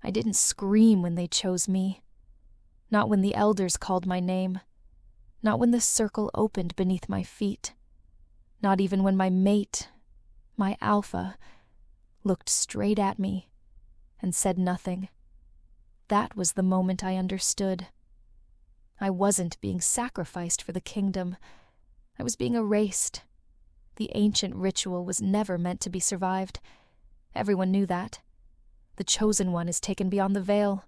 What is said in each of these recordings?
I didn't scream when they chose me. Not when the elders called my name. Not when the circle opened beneath my feet. Not even when my mate, my alpha, looked straight at me and said nothing. That was the moment I understood. I wasn't being sacrificed for the kingdom. I was being erased. The ancient ritual was never meant to be survived. Everyone knew that. The chosen one is taken beyond the veil,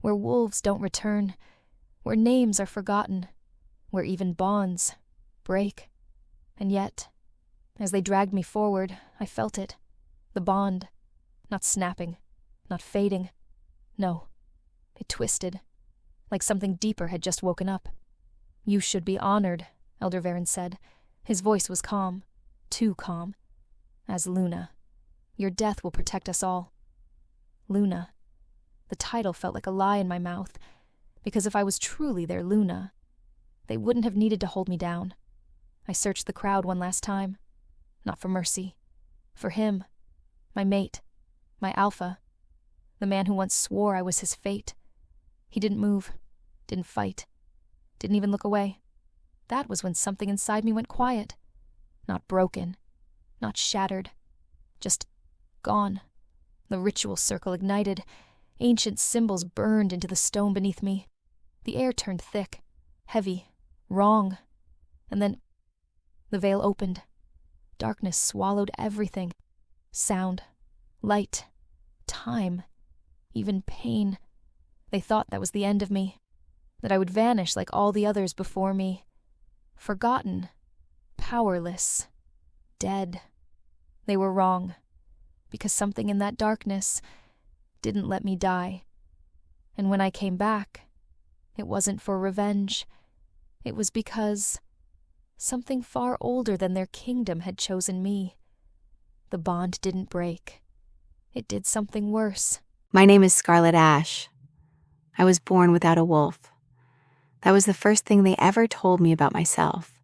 where wolves don't return, where names are forgotten, where even bonds break. And yet, as they dragged me forward, I felt it. The bond. Not snapping. Not fading. No. It twisted. Like something deeper had just woken up. "You should be honored," Elder Varen said. His voice was calm. Too calm. "As Luna. Your death will protect us all." Luna. The title felt like a lie in my mouth, because if I was truly their Luna, they wouldn't have needed to hold me down. I searched the crowd one last time. Not for mercy. For him. My mate. My alpha. The man who once swore I was his fate. He didn't move. Didn't fight. Didn't even look away. That was when something inside me went quiet. Not broken. Not shattered. Just gone. The ritual circle ignited. Ancient symbols burned into the stone beneath me. The air turned thick. Heavy. Wrong. And then the veil opened. Darkness swallowed everything. Sound. Light. Time. Even pain. They thought that was the end of me. That I would vanish like all the others before me. Forgotten. Powerless. Dead. They were wrong. Because something in that darkness didn't let me die. And when I came back, it wasn't for revenge. It was because something far older than their kingdom had chosen me. The bond didn't break. It did something worse. My name is Scarlet Ash. I was born without a wolf. That was the first thing they ever told me about myself.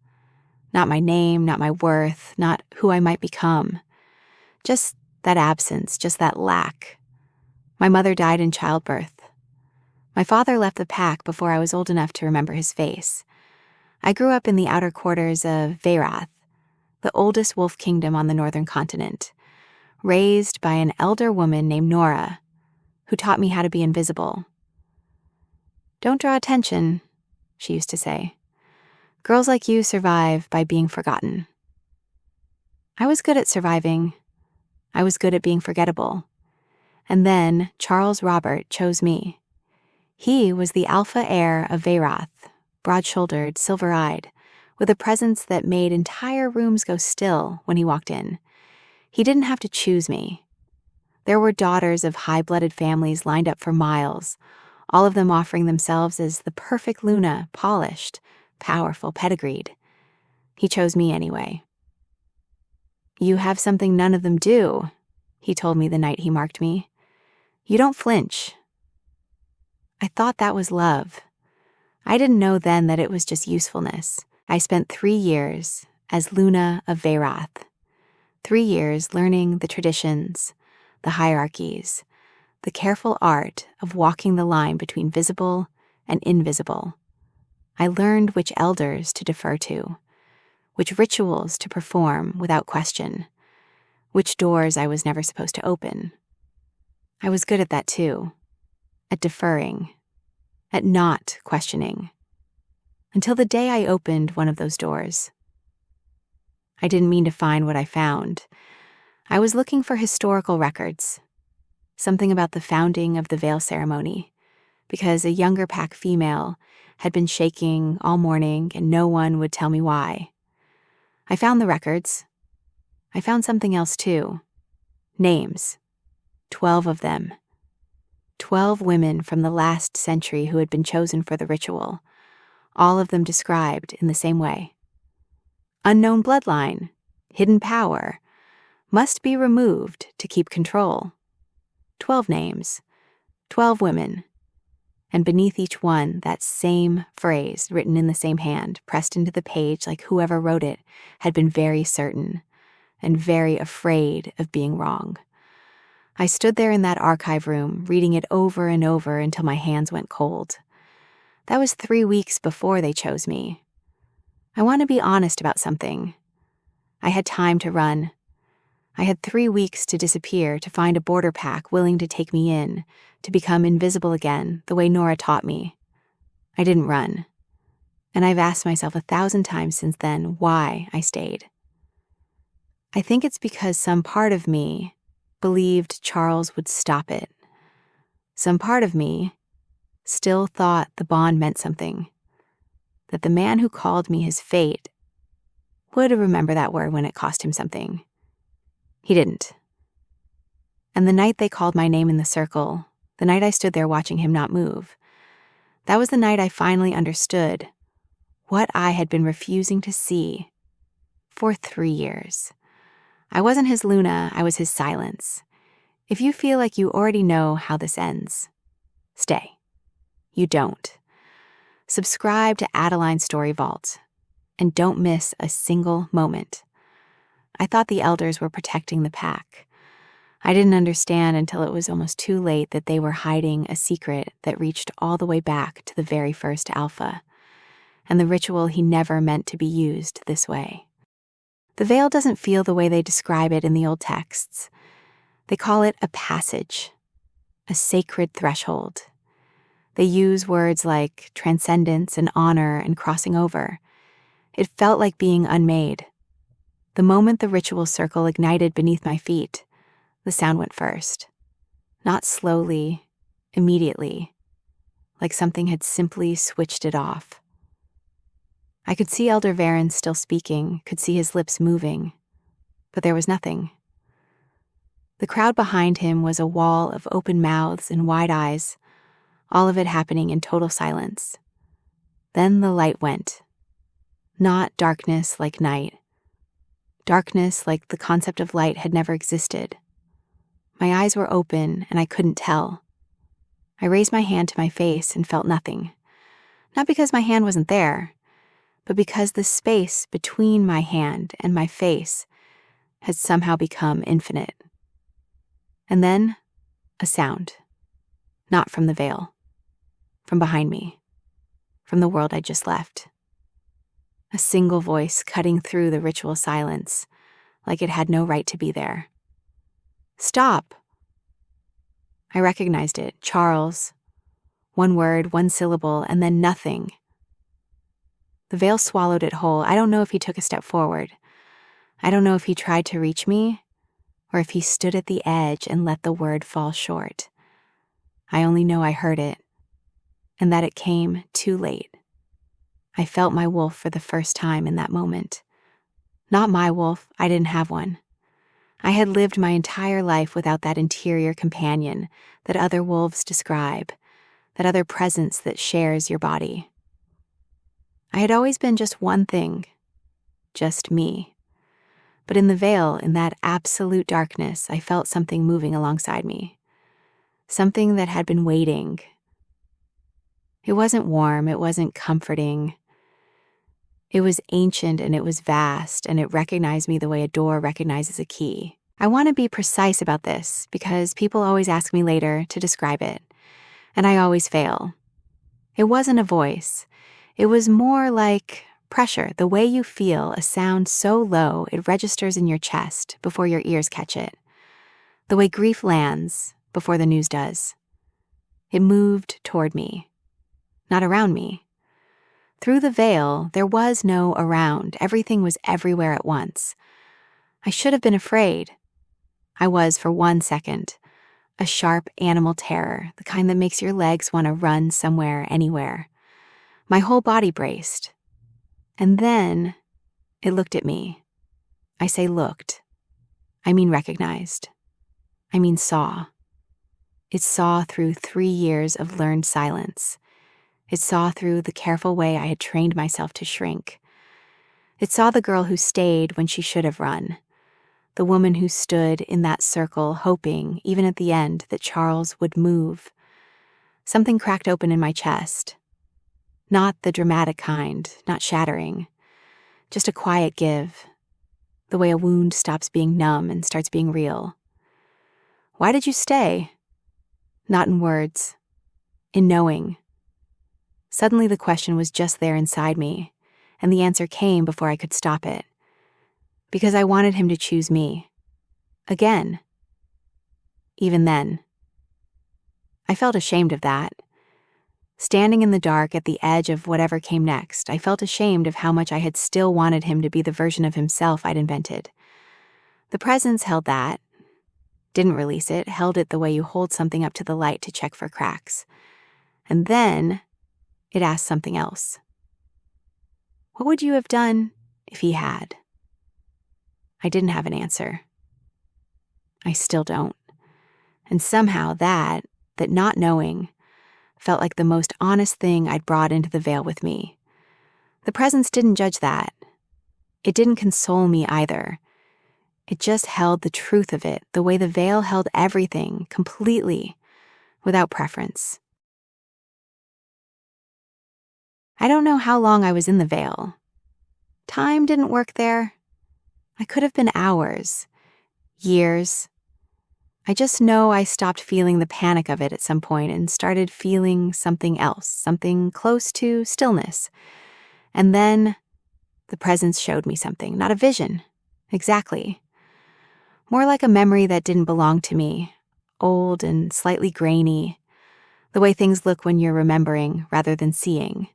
Not my name, not my worth, not who I might become. Just that absence, just that lack. My mother died in childbirth. My father left the pack before I was old enough to remember his face. I grew up in the outer quarters of Favour A, the oldest wolf kingdom on the northern continent, raised by an elder woman named Nora, who taught me how to be invisible. "Don't draw attention," she used to say. "Girls like you survive by being forgotten." I was good at surviving. I was good at being forgettable. And then Charles Robert chose me. He was the alpha heir of Favour A, broad-shouldered, silver-eyed, with a presence that made entire rooms go still when he walked in. He didn't have to choose me. There were daughters of high-blooded families lined up for miles, all of them offering themselves as the perfect Luna, polished, powerful, pedigreed. He chose me anyway. "You have something none of them do," he told me the night he marked me. "You don't flinch." I thought that was love. I didn't know then that it was just usefulness. I spent 3 years as Luna of Favour A. 3 years learning the traditions, the hierarchies, the careful art of walking the line between visible and invisible. I learned which elders to defer to, which rituals to perform without question, which doors I was never supposed to open. I was good at that too, at deferring, at not questioning, until the day I opened one of those doors. I didn't mean to find what I found. I was looking for historical records, something about the founding of the veil ceremony, because a younger pack female had been shaking all morning and no one would tell me why. I found the records. I found something else too. Names. 12 of them. 12 women from the last century who had been chosen for the ritual, all of them described in the same way. Unknown bloodline, hidden power, must be removed to keep control. 12 names, 12 women, and beneath each one that same phrase written in the same hand, pressed into the page like whoever wrote it had been very certain and very afraid of being wrong. I stood there in that archive room, reading it over and over until my hands went cold. That was 3 weeks before they chose me. I want to be honest about something. I had time to run. I had 3 weeks to disappear, to find a border pack willing to take me in, to become invisible again, the way Nora taught me. I didn't run. And I've asked myself 1,000 times since then why I stayed. I think it's because some part of me believed Charles would stop it. Some part of me still thought the bond meant something, that the man who called me his fate would remember that word when it cost him something. He didn't. And the night they called my name in the circle, the night I stood there watching him not move, that was the night I finally understood what I had been refusing to see for 3 years. I wasn't his Luna, I was his silence. If you feel like you already know how this ends, stay. You don't. Subscribe to Adeline's Story Vault, and don't miss a single moment. I thought the elders were protecting the pack. I didn't understand until it was almost too late that they were hiding a secret that reached all the way back to the very first alpha, and the ritual he never meant to be used this way. The veil doesn't feel the way they describe it in the old texts. They call it a passage, a sacred threshold. They use words like transcendence and honor and crossing over. It felt like being unmade. The moment the ritual circle ignited beneath my feet, the sound went first. Not slowly, immediately, like something had simply switched it off. I could see Elder Varen still speaking, could see his lips moving, but there was nothing. The crowd behind him was a wall of open mouths and wide eyes, all of it happening in total silence. Then the light went. Not darkness like night. Darkness like the concept of light had never existed. My eyes were open and I couldn't tell. I raised my hand to my face and felt nothing. Not because my hand wasn't there, but because the space between my hand and my face had somehow become infinite. And then, a sound. Not from the veil. From behind me. From the world I'd just left. A single voice cutting through the ritual silence, like it had no right to be there. Stop! I recognized it. Charles. One word, one syllable, and then nothing. The veil swallowed it whole. I don't know if he took a step forward. I don't know if he tried to reach me, or if he stood at the edge and let the word fall short. I only know I heard it, and that it came too late. I felt my wolf for the first time in that moment. Not my wolf, I didn't have one. I had lived my entire life without that interior companion that other wolves describe, that other presence that shares your body. I had always been just one thing, just me. But in the veil, in that absolute darkness, I felt something moving alongside me. Something that had been waiting. It wasn't warm, it wasn't comforting. It was ancient and it was vast, and it recognized me the way a door recognizes a key. I want to be precise about this because people always ask me later to describe it, and I always fail. It wasn't a voice. It was more like pressure, the way you feel a sound so low it registers in your chest before your ears catch it. The way grief lands before the news does. It moved toward me, not around me. Through the veil, there was no around. Everything was everywhere at once. I should have been afraid. I was for 1 second. A sharp animal terror, the kind that makes your legs want to run somewhere, anywhere. My whole body braced. And then it looked at me. I say looked. I mean recognized. I mean saw. It saw through 3 years of learned silence. It saw through the careful way I had trained myself to shrink. It saw the girl who stayed when she should have run. The woman who stood in that circle hoping, even at the end, that Charles would move. Something cracked open in my chest. Not the dramatic kind, not shattering. Just a quiet give. The way a wound stops being numb and starts being real. Why did you stay? Not in words, in knowing. Suddenly the question was just there inside me, and the answer came before I could stop it. Because I wanted him to choose me. Again. Even then. I felt ashamed of that. Standing in the dark at the edge of whatever came next, I felt ashamed of how much I had still wanted him to be the version of himself I'd invented. The presence held that. Didn't release it, held it the way you hold something up to the light to check for cracks. And then it asked something else. What would you have done if he had? I didn't have an answer. I still don't. And somehow that not knowing, felt like the most honest thing I'd brought into the veil with me. The presence didn't judge that. It didn't console me either. It just held the truth of it, the way the veil held everything, completely, without preference. I don't know how long I was in the veil. Time didn't work there. I could have been hours, years. I just know I stopped feeling the panic of it at some point and started feeling something else, something close to stillness. And then the presence showed me something, not a vision, exactly. More like a memory that didn't belong to me, old and slightly grainy, the way things look when you're remembering rather than seeing.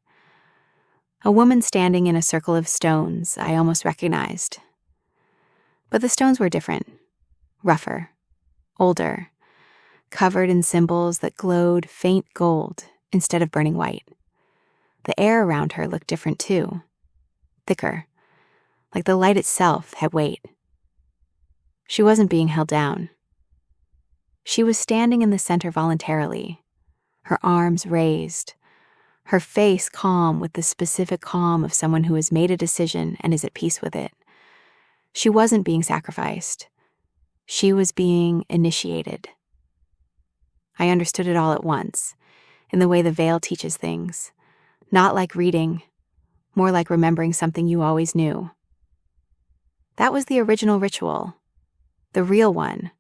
A woman standing in a circle of stones I almost recognized. But the stones were different, rougher, older, covered in symbols that glowed faint gold instead of burning white. The air around her looked different too, thicker, like the light itself had weight. She wasn't being held down. She was standing in the center voluntarily, her arms raised, her face calm with the specific calm of someone who has made a decision and is at peace with it. She wasn't being sacrificed. She was being initiated. I understood it all at once, in the way the veil teaches things, not like reading, more like remembering something you always knew. That was the original ritual, the real one,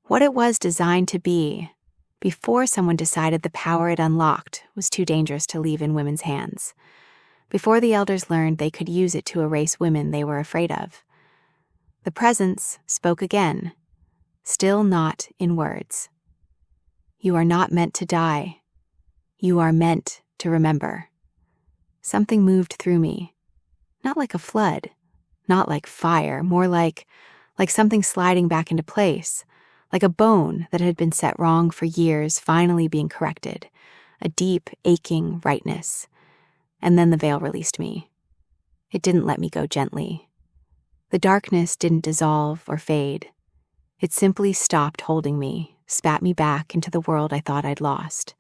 what it was designed to be before someone decided the power it unlocked was too dangerous to leave in women's hands, before the elders learned they could use it to erase women they were afraid of. The presence spoke again, still not in words. You are not meant to die. You are meant to remember. Something moved through me, not like a flood, not like fire, more like something sliding back into place, like a bone that had been set wrong for years finally being corrected, a deep, aching rightness. And then the veil released me. It didn't let me go gently. The darkness didn't dissolve or fade. It simply stopped holding me, spat me back into the world I thought I'd lost,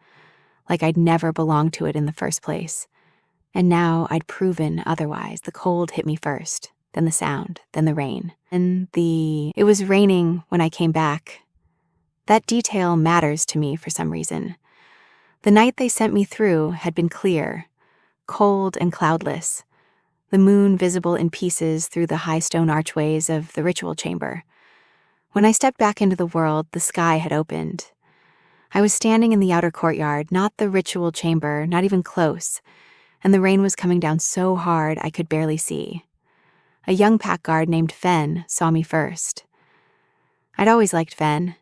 like I'd never belonged to it in the first place. And now I'd proven otherwise. The cold hit me first, then the sound, then the rain. And it was raining when I came back. That detail matters to me for some reason. The night they sent me through had been clear, cold and cloudless, the moon visible in pieces through the high stone archways of the ritual chamber. When I stepped back into the world, the sky had opened. I was standing in the outer courtyard, not the ritual chamber, not even close, and the rain was coming down so hard I could barely see. A young pack guard named Fen saw me first. I'd always liked Fen.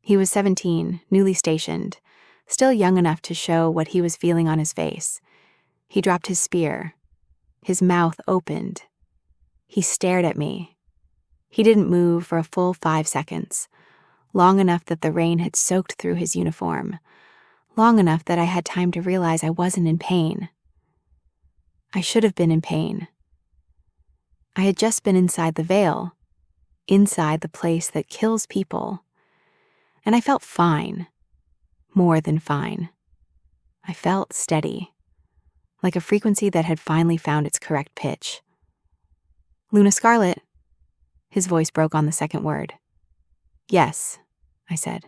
He was 17, newly stationed, still young enough to show what he was feeling on his face. He dropped his spear. His mouth opened. He stared at me. He didn't move for a full 5 seconds, long enough that the rain had soaked through his uniform, long enough that I had time to realize I wasn't in pain. I should have been in pain. I had just been inside the veil, inside the place that kills people, and I felt fine, more than fine. I felt steady, like a frequency that had finally found its correct pitch. Luna Scarlet, his voice broke on the second word. Yes, I said.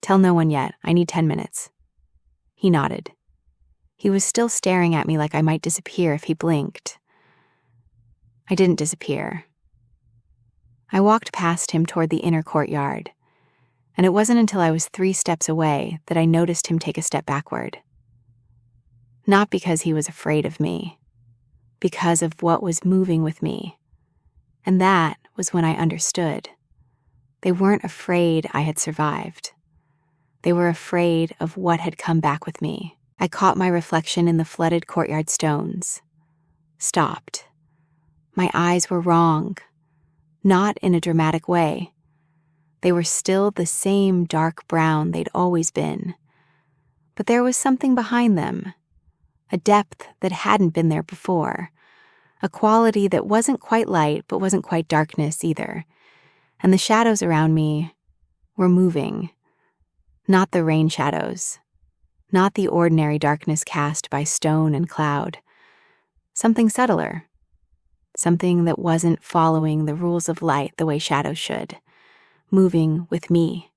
Tell no one yet, I need 10 minutes. He nodded. He was still staring at me like I might disappear if he blinked. I didn't disappear. I walked past him toward the inner courtyard. And it wasn't until I was 3 steps away that I noticed him take a step backward. Not because he was afraid of me, because of what was moving with me. And that was when I understood. They weren't afraid I had survived. They were afraid of what had come back with me. I caught my reflection in the flooded courtyard stones. Stopped. My eyes were wrong. Not in a dramatic way. They were still the same dark brown they'd always been. But there was something behind them. A depth that hadn't been there before. A quality that wasn't quite light but wasn't quite darkness either. And the shadows around me were moving. Not the rain shadows. Not the ordinary darkness cast by stone and cloud. Something subtler. Something that wasn't following the rules of light the way shadows should. Moving with me.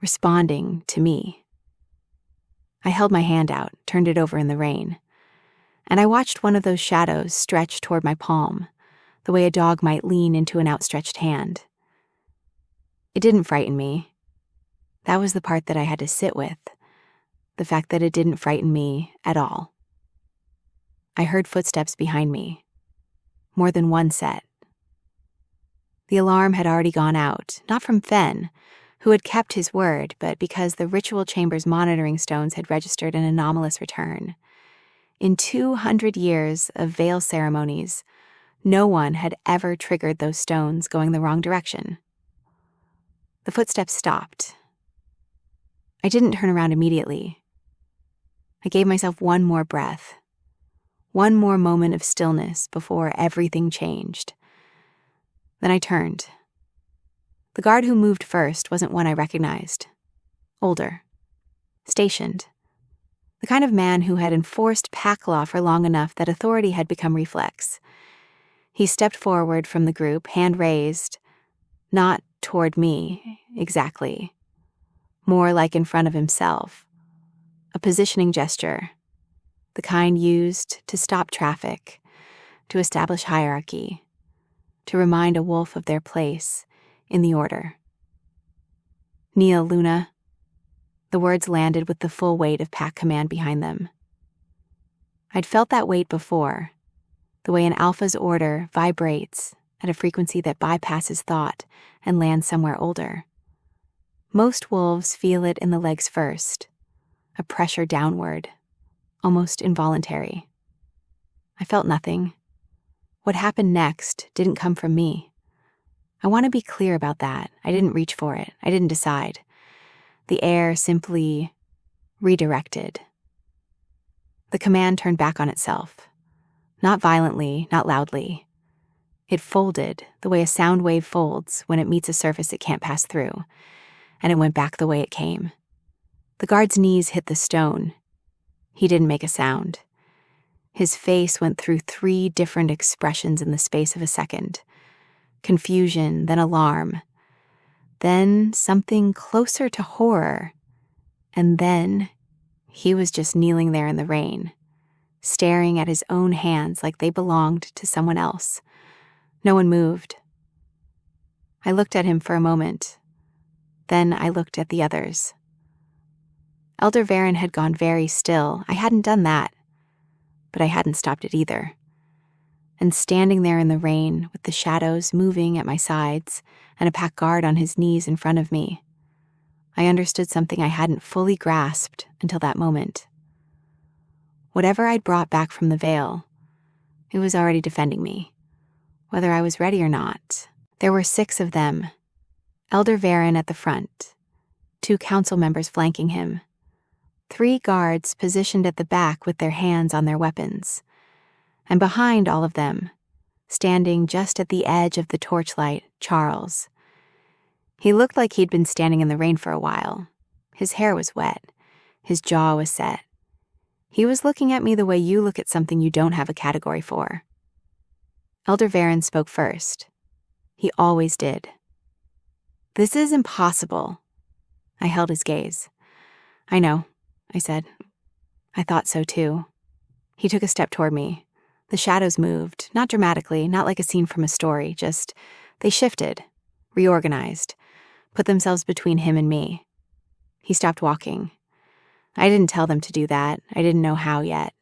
Responding to me. I held my hand out, turned it over in the rain. And I watched one of those shadows stretch toward my palm, the way a dog might lean into an outstretched hand. It didn't frighten me. That was the part that I had to sit with. The fact that it didn't frighten me at all. I heard footsteps behind me. More than one set. The alarm had already gone out, not from Fen, who had kept his word, but because the ritual chamber's monitoring stones had registered an anomalous return. In 200 years of veil ceremonies, no one had ever triggered those stones going the wrong direction. The footsteps stopped. I didn't turn around immediately. I gave myself one more breath, one more moment of stillness before everything changed. Then I turned. The guard who moved first wasn't one I recognized. Older. Stationed. The kind of man who had enforced pack law for long enough that authority had become reflex. He stepped forward from the group, hand raised, not toward me, exactly. More like in front of himself. A positioning gesture, the kind used to stop traffic, to establish hierarchy, to remind a wolf of their place in the order. Kneel, Luna. The words landed with the full weight of pack command behind them. I'd felt that weight before, the way an alpha's order vibrates at a frequency that bypasses thought and lands somewhere older. Most wolves feel it in the legs first, a pressure downward, almost involuntary. I felt nothing. What happened next didn't come from me. I want to be clear about that. I didn't reach for it. I didn't decide. The air simply redirected. The command turned back on itself. Not violently, not loudly. It folded the way a sound wave folds when it meets a surface it can't pass through, and it went back the way it came. The guard's knees hit the stone. He didn't make a sound. His face went through 3 different expressions in the space of a second. Confusion, then alarm. Then something closer to horror. And then he was just kneeling there in the rain, staring at his own hands like they belonged to someone else. No one moved. I looked at him for a moment. Then I looked at the others. Elder Varen had gone very still. I hadn't done that. But I hadn't stopped it either. And standing there in the rain with the shadows moving at my sides and a pack guard on his knees in front of me, I understood something I hadn't fully grasped until that moment. Whatever I'd brought back from the veil, it was already defending me, whether I was ready or not. There were 6 of them. Elder Varen at the front, 2 council members flanking him, 3 guards positioned at the back with their hands on their weapons, and behind all of them, standing just at the edge of the torchlight, Charles. He looked like he'd been standing in the rain for a while. His hair was wet. His jaw was set. He was looking at me the way you look at something you don't have a category for. Elder Varen spoke first. He always did. "This is impossible." I held his gaze. "I know," I said. "I thought so too." He took a step toward me. The shadows moved, not dramatically, not like a scene from a story, just they shifted, reorganized, put themselves between him and me. He stopped walking. I didn't tell them to do that. I didn't know how yet.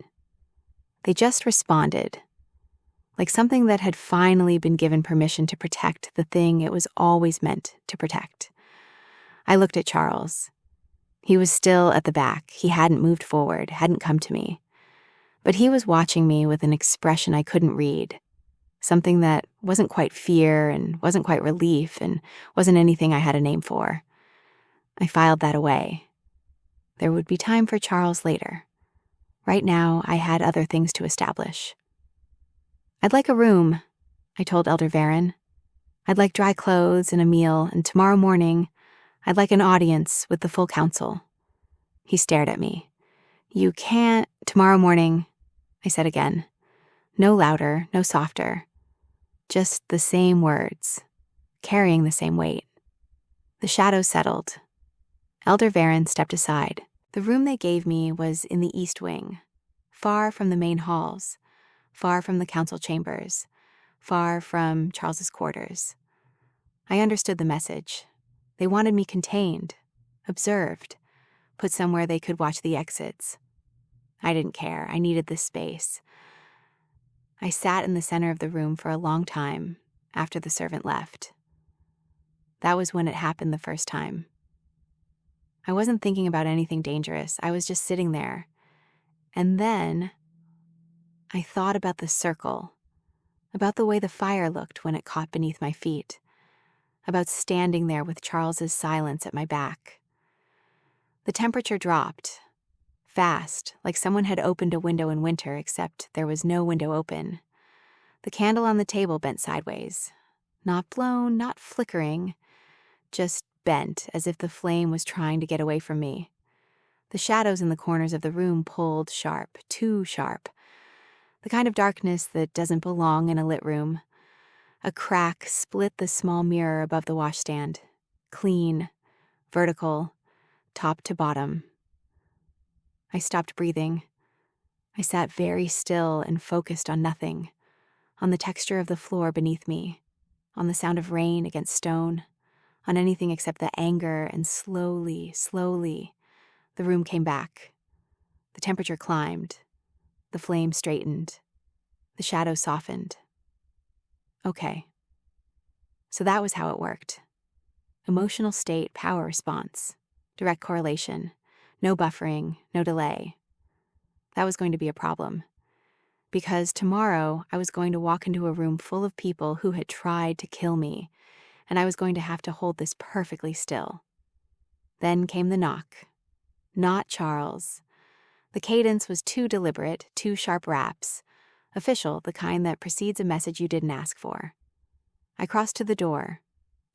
They just responded, like something that had finally been given permission to protect the thing it was always meant to protect. I looked at Charles. He was still at the back. He hadn't moved forward, hadn't come to me. But he was watching me with an expression I couldn't read, something that wasn't quite fear and wasn't quite relief and wasn't anything I had a name for. I filed that away. There would be time for Charles later. Right now, I had other things to establish. I'd like a room, I told Elder Varen. I'd like dry clothes and a meal, and tomorrow morning, I'd like an audience with the full council. He stared at me. You can't, tomorrow morning, I said again. No louder, no softer. Just the same words, carrying the same weight. The shadows settled. Elder Varen stepped aside. The room they gave me was in the east wing, far from the main halls, far from the council chambers, far from Charles's quarters. I understood the message. They wanted me contained, observed, put somewhere they could watch the exits. I didn't care. I needed this space. I sat in the center of the room for a long time after the servant left. That was when it happened the first time. I wasn't thinking about anything dangerous. I was just sitting there. And then I thought about the circle, about the way the fire looked when it caught beneath my feet, about standing there with Charles's silence at my back. The temperature dropped, fast, like someone had opened a window in winter, except there was no window open. The candle on the table bent sideways, not blown, not flickering, just bent as if the flame was trying to get away from me. The shadows in the corners of the room pulled sharp, too sharp. The kind of darkness that doesn't belong in a lit room. A crack split the small mirror above the washstand. Clean, vertical, top to bottom. I stopped breathing. I sat very still and focused on nothing, on the texture of the floor beneath me, on the sound of rain against stone, on anything except the anger, and slowly, slowly, the room came back. The temperature climbed. The flame straightened. The shadow softened. Okay. So that was how it worked. Emotional state, power response, direct correlation, no buffering, no delay. That was going to be a problem. Because tomorrow I was going to walk into a room full of people who had tried to kill me, and I was going to have to hold this perfectly still. Then came the knock. Not Charles. The cadence was too deliberate, too sharp raps. Official, the kind that precedes a message you didn't ask for. I crossed to the door,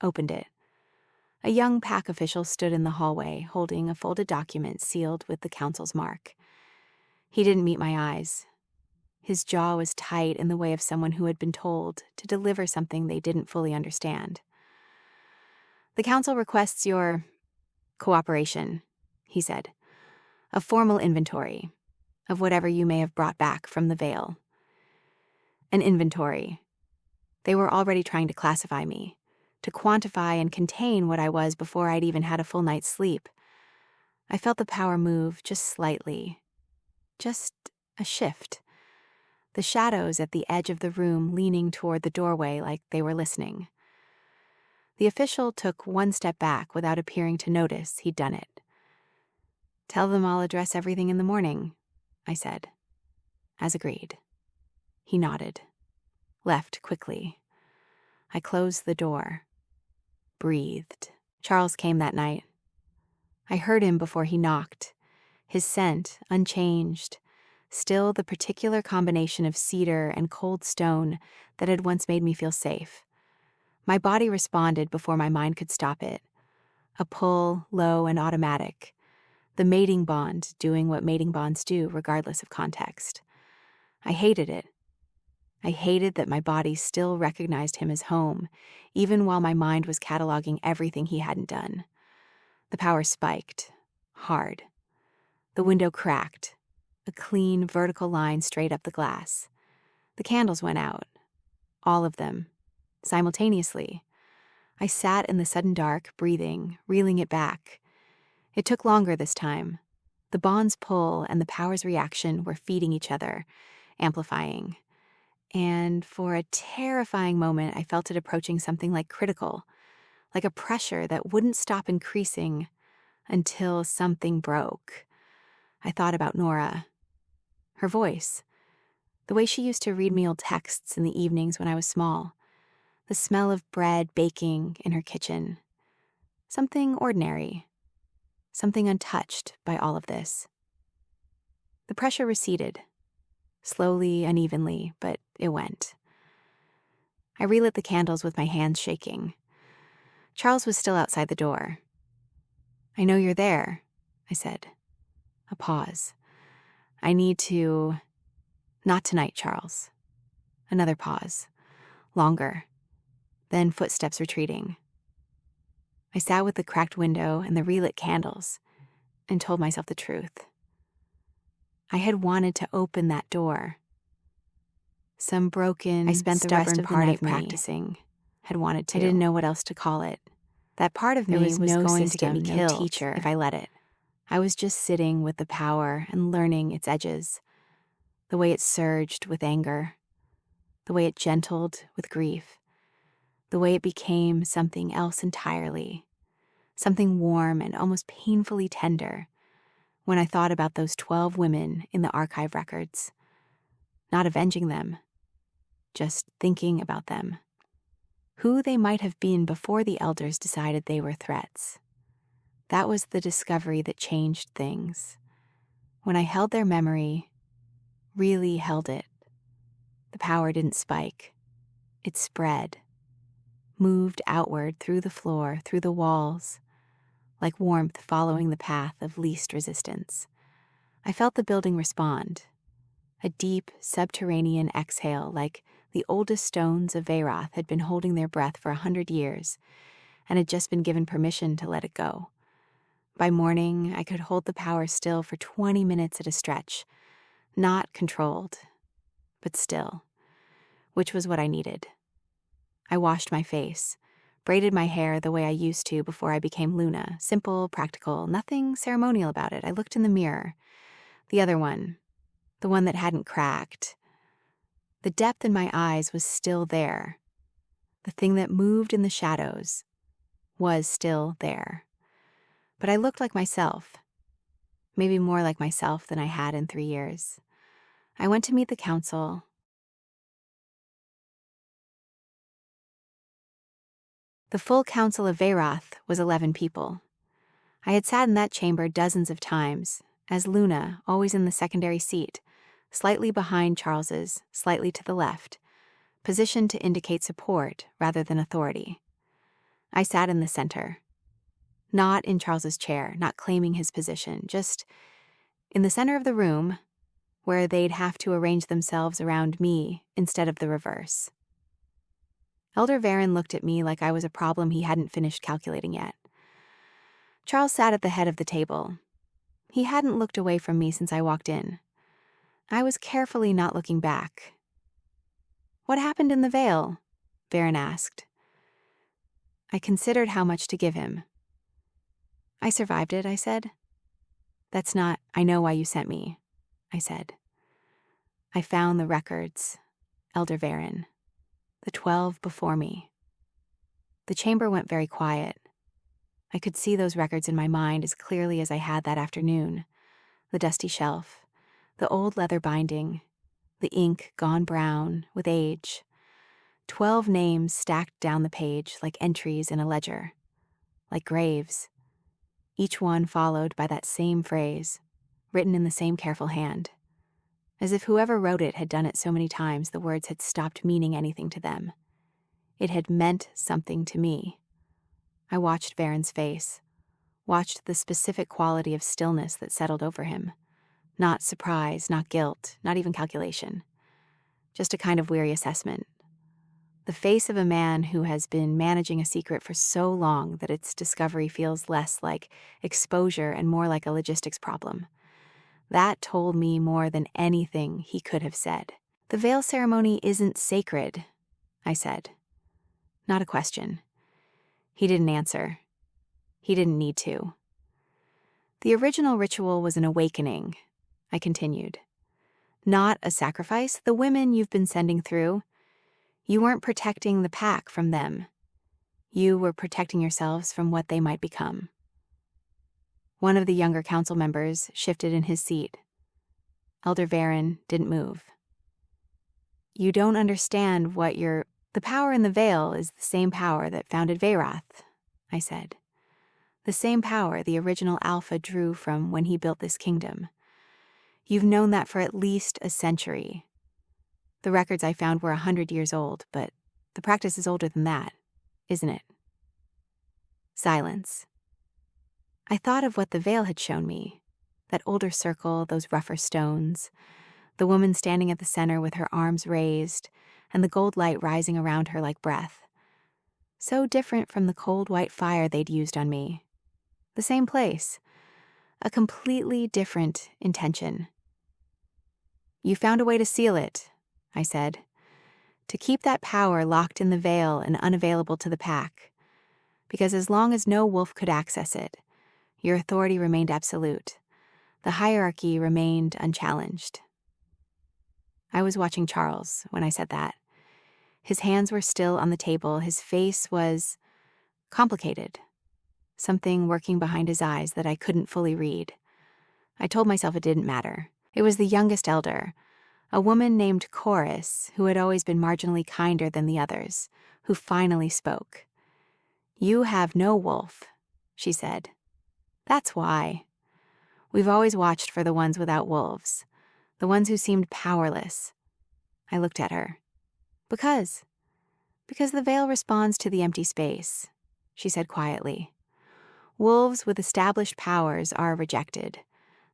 opened it. A young pack official stood in the hallway, holding a folded document sealed with the council's mark. He didn't meet my eyes. His jaw was tight in the way of someone who had been told to deliver something they didn't fully understand. The council requests your cooperation, he said. A formal inventory of whatever you may have brought back from the Veil. An inventory. They were already trying to classify me, to quantify and contain what I was before I'd even had a full night's sleep. I felt the power move just slightly. Just a shift. The shadows at the edge of the room leaning toward the doorway like they were listening. The official took one step back without appearing to notice he'd done it. Tell them I'll address everything in the morning, I said. As agreed. He nodded. Left quickly. I closed the door. Breathed. Charles came that night. I heard him before he knocked. His scent, unchanged. Still the particular combination of cedar and cold stone that had once made me feel safe. My body responded before my mind could stop it. A pull, low and automatic. The mating bond doing what mating bonds do regardless of context. I hated it. I hated that my body still recognized him as home, even while my mind was cataloging everything he hadn't done. The power spiked. Hard. The window cracked. A clean, vertical line straight up the glass. The candles went out. All of them. Simultaneously. I sat in the sudden dark, breathing, reeling it back. It took longer this time. The bond's pull and the power's reaction were feeding each other, amplifying. And for a terrifying moment, I felt it approaching something like critical, like a pressure that wouldn't stop increasing until something broke. I thought about Nora. Her voice. The way she used to read me old texts in the evenings when I was small. The smell of bread baking in her kitchen. Something ordinary. Something untouched by all of this. The pressure receded. Slowly, unevenly, but it went. I relit the candles with my hands shaking. Charles was still outside the door. "I know you're there," I said. A pause. "I need to..." "Not tonight, Charles." Another pause. Longer. Then footsteps retreating. I sat with the cracked window and the relit candles and told myself the truth. I had wanted to open that door. Some broken, I spent the rest of the part night of me practicing. had wanted to. I didn't know what else to call it. That part of me There was no going system, to get me no killed teacher. if I let it. I was just sitting with the power and learning its edges, the way it surged with anger, the way it gentled with grief, the way it became something else entirely, something warm and almost painfully tender when I thought about those 12 women in the archive records, not avenging them, just thinking about them, who they might have been before the elders decided they were threats. That was the discovery that changed things. When I held their memory, really held it, the power didn't spike. It spread, moved outward through the floor, through the walls, like warmth following the path of least resistance. I felt the building respond, a deep subterranean exhale like the oldest stones of Favour had been holding their breath for 100 years and had just been given permission to let it go. By morning, I could hold the power still for 20 minutes at a stretch, not controlled, but still, which was what I needed. I washed my face, braided my hair the way I used to before I became Luna, simple, practical, nothing ceremonial about it. I looked in the mirror, the other one, the one that hadn't cracked. The depth in my eyes was still there. The thing that moved in the shadows was still there. But I looked like myself, maybe more like myself than I had in 3 years. I went to meet the council. The full council of Veyrath was 11 people. I had sat in that chamber dozens of times, as Luna, always in the secondary seat, slightly behind Charles's, slightly to the left, positioned to indicate support rather than authority. I sat in the center. Not in Charles's chair, not claiming his position, just in the center of the room, where they'd have to arrange themselves around me instead of the reverse. Elder Varen looked at me like I was a problem he hadn't finished calculating yet. Charles sat at the head of the table. He hadn't looked away from me since I walked in. I was carefully not looking back. "What happened in the Vale?" Varen asked. I considered how much to give him. "I survived it," I said. "That's not, I know why you sent me," I said. "I found the records, Elder Varen, the 12 before me." The chamber went very quiet. I could see those records in my mind as clearly as I had that afternoon. The dusty shelf, the old leather binding, the ink gone brown with age. 12 names stacked down the page like entries in a ledger, like graves. Each one followed by that same phrase, written in the same careful hand. As if whoever wrote it had done it so many times the words had stopped meaning anything to them. It had meant something to me. I watched Varen's face, watched the specific quality of stillness that settled over him. Not surprise, not guilt, not even calculation. Just a kind of weary assessment. The face of a man who has been managing a secret for so long that its discovery feels less like exposure and more like a logistics problem. That told me more than anything he could have said. "The veil ceremony isn't sacred," I said. Not a question. He didn't answer. He didn't need to. The original ritual was an awakening, I continued. Not a sacrifice. The women you've been sending through, you weren't protecting the pack from them. You were protecting yourselves from what they might become. One of the younger council members shifted in his seat. Elder Varen didn't move. You don't understand what you're... The power in the veil is the same power that founded Veyrath, I said. The same power the original Alpha drew from when he built this kingdom. You've known that for at least a century. The records I found were 100 years old, but the practice is older than that, isn't it? Silence. I thought of what the veil had shown me, that older circle, those rougher stones, the woman standing at the center with her arms raised, and the gold light rising around her like breath. So different from the cold white fire they'd used on me. The same place. A completely different intention. You found a way to seal it, I said. To keep that power locked in the veil and unavailable to the pack. Because as long as no wolf could access it, your authority remained absolute. The hierarchy remained unchallenged. I was watching Charles when I said that. His hands were still on the table. His face was complicated. Something working behind his eyes that I couldn't fully read. I told myself it didn't matter. It was the youngest elder, a woman named Chorus, who had always been marginally kinder than the others, who finally spoke. You have no wolf, she said. That's why. We've always watched for the ones without wolves, the ones who seemed powerless. I looked at her. Because the veil responds to the empty space, she said quietly. Wolves with established powers are rejected.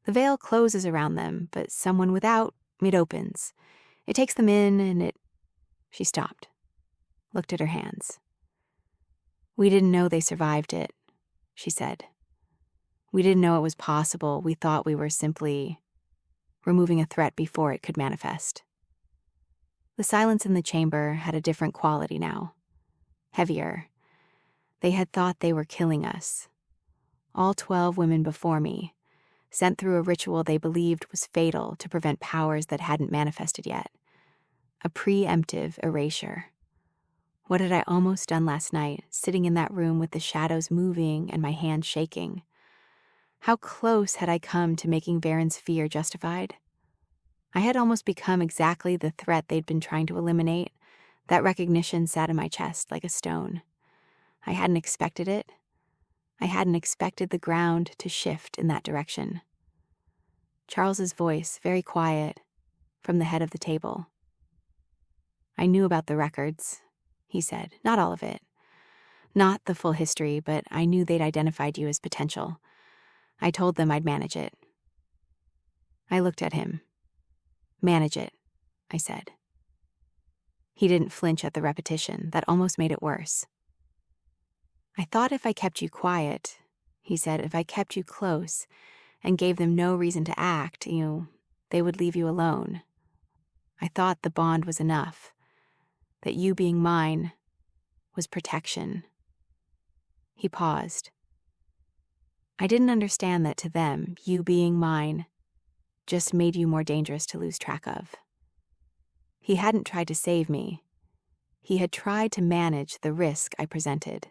The veil closes around them, but someone without, it opens. It takes them in and it... She stopped, looked at her hands. We didn't know they survived it, she said. We didn't know it was possible. We thought we were simply removing a threat before it could manifest. The silence in the chamber had a different quality now. Heavier. They had thought they were killing us. All 12 women before me, sent through a ritual they believed was fatal to prevent powers that hadn't manifested yet. A preemptive erasure. What had I almost done last night, sitting in that room with the shadows moving and my hands shaking? How close had I come to making Varen's fear justified? I had almost become exactly the threat they'd been trying to eliminate. That recognition sat in my chest like a stone. I hadn't expected it. I hadn't expected the ground to shift in that direction. Charles's voice, very quiet, from the head of the table. I knew about the records, he said. Not all of it. Not the full history, but I knew they'd identified you as potential. I told them I'd manage it. I looked at him. Manage it, I said. He didn't flinch at the repetition. That almost made it worse. I thought if I kept you quiet, he said, if I kept you close and gave them no reason to act, they would leave you alone. I thought the bond was enough, that you being mine was protection. He paused. I didn't understand that to them, you being mine just made you more dangerous to lose track of. He hadn't tried to save me. He had tried to manage the risk I presented.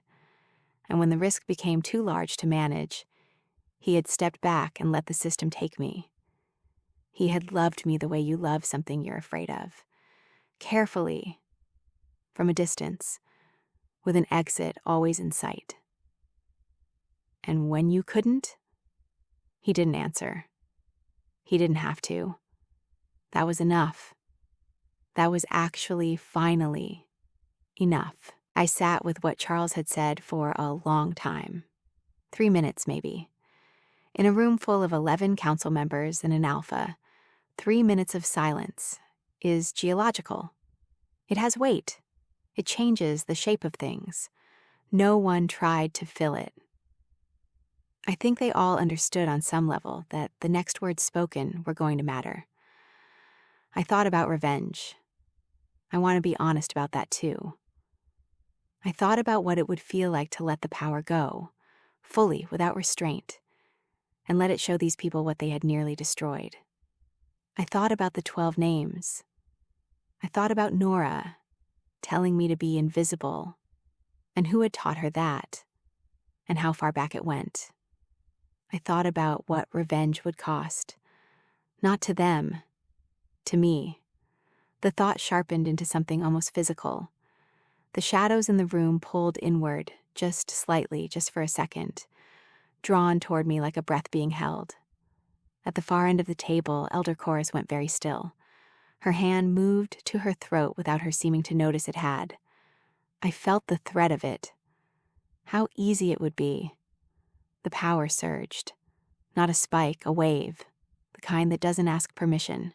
And when the risk became too large to manage, he had stepped back and let the system take me. He had loved me the way you love something you're afraid of. Carefully, from a distance, with an exit always in sight. And when you couldn't, he didn't answer. He didn't have to. That was enough. That was actually, finally, enough. I sat with what Charles had said for a long time. 3 minutes, maybe. In a room full of 11 council members and an alpha, 3 minutes of silence is geological. It has weight. It changes the shape of things. No one tried to fill it. I think they all understood on some level that the next words spoken were going to matter. I thought about revenge. I want to be honest about that too. I thought about what it would feel like to let the power go, fully, without restraint, and let it show these people what they had nearly destroyed. I thought about the 12 names. I thought about Nora telling me to be invisible, and who had taught her that, and how far back it went. I thought about what revenge would cost, not to them, to me. The thought sharpened into something almost physical. The shadows in the room pulled inward, just slightly, just for a second, drawn toward me like a breath being held. At the far end of the table, Elder Chorus went very still. Her hand moved to her throat without her seeming to notice it had. I felt the threat of it. How easy it would be. The power surged. Not a spike, a wave, the kind that doesn't ask permission.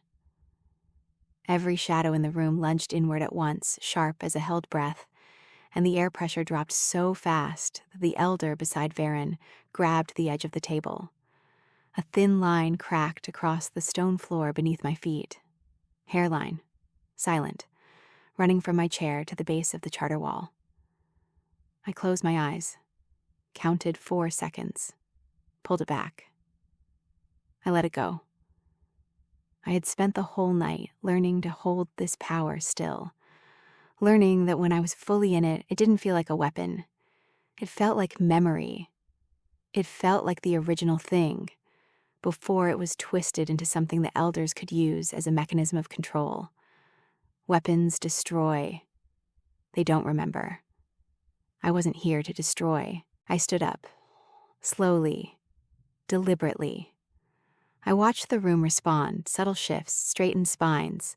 Every shadow in the room lunged inward at once, sharp as a held breath, and the air pressure dropped so fast that the elder beside Varen grabbed the edge of the table. A thin line cracked across the stone floor beneath my feet. Hairline, silent, running from my chair to the base of the charter wall. I closed my eyes, counted 4 seconds, pulled it back. I let it go. I had spent the whole night learning to hold this power still, learning that when I was fully in it, it didn't feel like a weapon. It felt like memory. It felt like the original thing, before it was twisted into something the elders could use as a mechanism of control. Weapons destroy. They don't remember. I wasn't here to destroy. I stood up, slowly, deliberately. I watched the room respond, subtle shifts, straightened spines,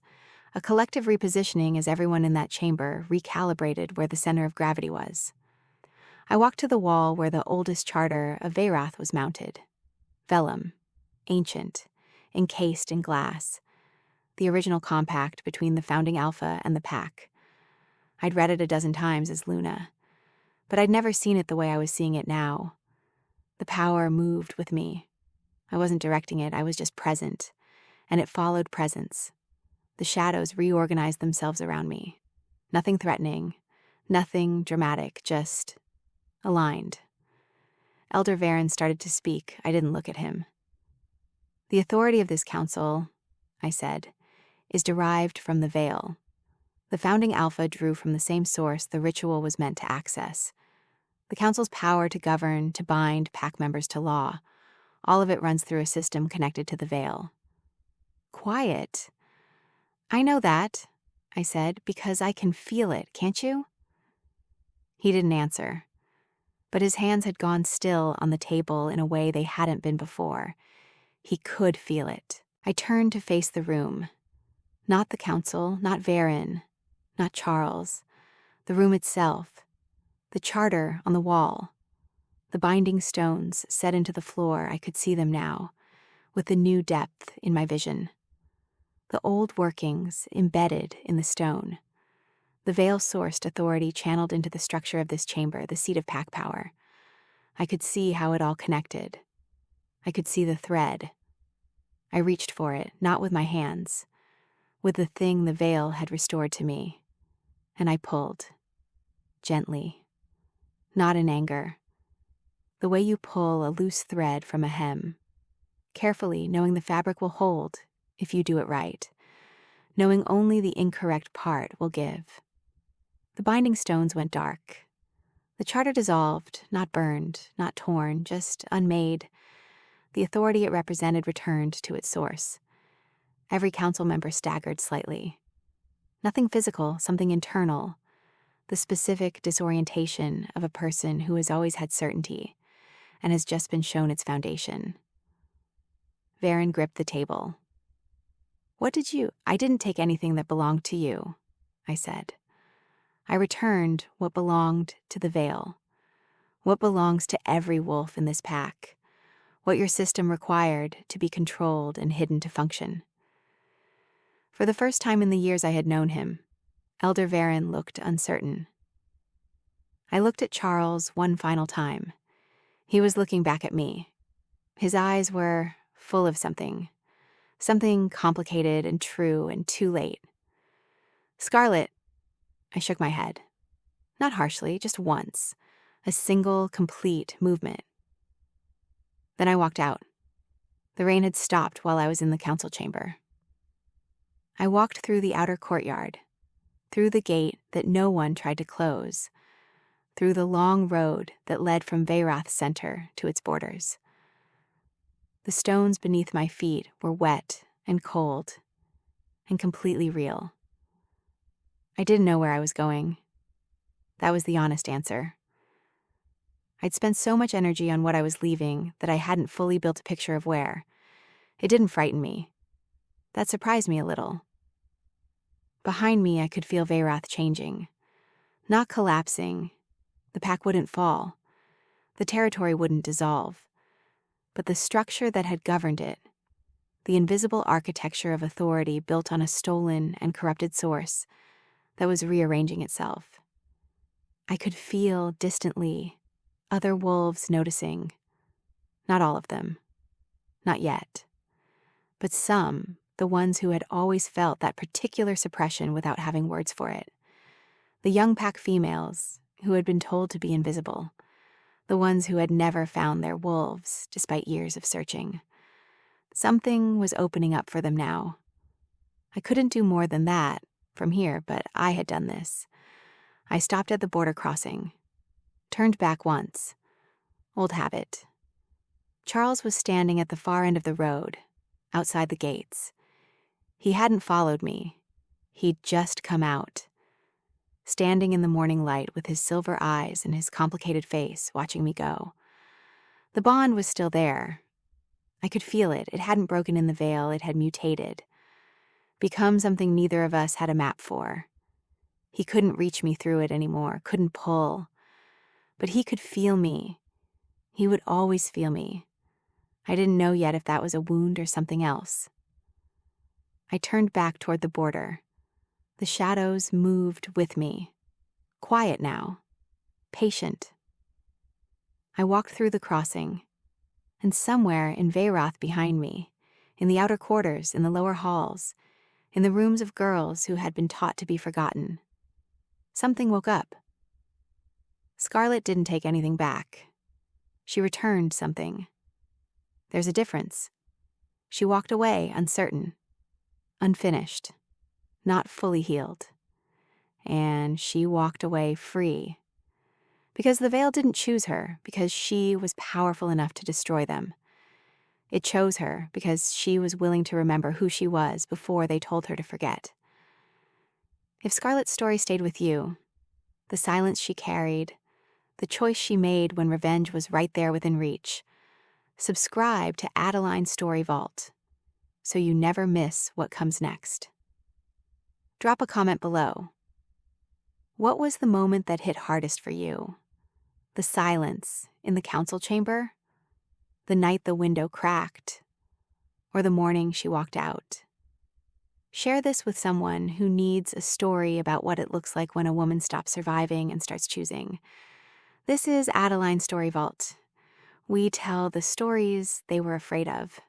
a collective repositioning as everyone in that chamber recalibrated where the center of gravity was. I walked to the wall where the oldest charter of Veyrath was mounted. Vellum, ancient, encased in glass, the original compact between the founding Alpha and the Pack. I'd read it a dozen times as Luna, but I'd never seen it the way I was seeing it now. The power moved with me. I wasn't directing it, I was just present, and it followed presence. The shadows reorganized themselves around me. Nothing threatening, nothing dramatic, just aligned. Elder Varen started to speak. I didn't look at him. The authority of this council, I said, is derived from the veil. The founding Alpha drew from the same source the ritual was meant to access. The council's power to govern, to bind pack members to law, all of it runs through a system connected to the veil. Quiet. I know that, I said, because I can feel it, can't you? He didn't answer, but his hands had gone still on the table in a way they hadn't been before. He could feel it. I turned to face the room. Not the council, not Varen, not Charles. The room itself. The charter on the wall. The binding stones set into the floor, I could see them now, with the new depth in my vision. The old workings embedded in the stone. The veil-sourced authority channeled into the structure of this chamber, the seat of pack power. I could see how it all connected. I could see the thread. I reached for it, not with my hands, with the thing the veil had restored to me. And I pulled, gently, not in anger. The way you pull a loose thread from a hem, carefully knowing the fabric will hold if you do it right, knowing only the incorrect part will give. The binding stones went dark. The charter dissolved, not burned, not torn, just unmade. The authority it represented returned to its source. Every council member staggered slightly. Nothing physical, something internal. The specific disorientation of a person who has always had certainty and has just been shown its foundation. Varen gripped the table. I didn't take anything that belonged to you, I said. I returned what belonged to the veil, what belongs to every wolf in this pack, what your system required to be controlled and hidden to function. For the first time in the years I had known him, Elder Varen looked uncertain. I looked at Charles one final time. He was looking back at me. His eyes were full of something complicated and true and too late. Scarlet, I shook my head. Not harshly, just once. A single, complete movement. Then I walked out. The rain had stopped while I was in the council chamber. I walked through the outer courtyard, through the gate that no one tried to close, through the long road that led from Veyrath's center to its borders. The stones beneath my feet were wet and cold and completely real. I didn't know where I was going. That was the honest answer. I'd spent so much energy on what I was leaving that I hadn't fully built a picture of where. It didn't frighten me. That surprised me a little. Behind me, I could feel Veyrath changing. Not collapsing. The pack wouldn't fall. The territory wouldn't dissolve. But the structure that had governed it, the invisible architecture of authority built on a stolen and corrupted source that was rearranging itself. I could feel, distantly, other wolves noticing. Not all of them. Not yet. But some, the ones who had always felt that particular suppression without having words for it. The young pack females who had been told to be invisible. The ones who had never found their wolves despite years of searching. Something was opening up for them now. I couldn't do more than that from here, but I had done this. I stopped at the border crossing. Turned back once. Old habit. Charles was standing at the far end of the road, outside the gates. He hadn't followed me. He'd just come out. Standing in the morning light with his silver eyes and his complicated face, watching me go. The bond was still there. I could feel it. It hadn't broken in the veil. It had mutated. Become something neither of us had a map for. He couldn't reach me through it anymore, couldn't pull. But he could feel me. He would always feel me. I didn't know yet if that was a wound or something else. I turned back toward the border. The shadows moved with me. Quiet now. Patient. I walked through the crossing, and somewhere in Veyrath behind me, in the outer quarters, in the lower halls, in the rooms of girls who had been taught to be forgotten, something woke up. Scarlett didn't take anything back. She returned something. There's a difference. She walked away uncertain, unfinished, not fully healed. And she walked away free. Because the veil didn't choose her, because she was powerful enough to destroy them. It chose her because she was willing to remember who she was before they told her to forget. If Scarlett's story stayed with you, the silence she carried, the choice she made when revenge was right there within reach, subscribe to Adeline's Story Vault so you never miss what comes next. Drop a comment below. What was the moment that hit hardest for you? The silence in the council chamber? The night the window cracked? Or the morning she walked out? Share this with someone who needs a story about what it looks like when a woman stops surviving and starts choosing. This is Adeline's Story Vault. We tell the stories they were afraid of.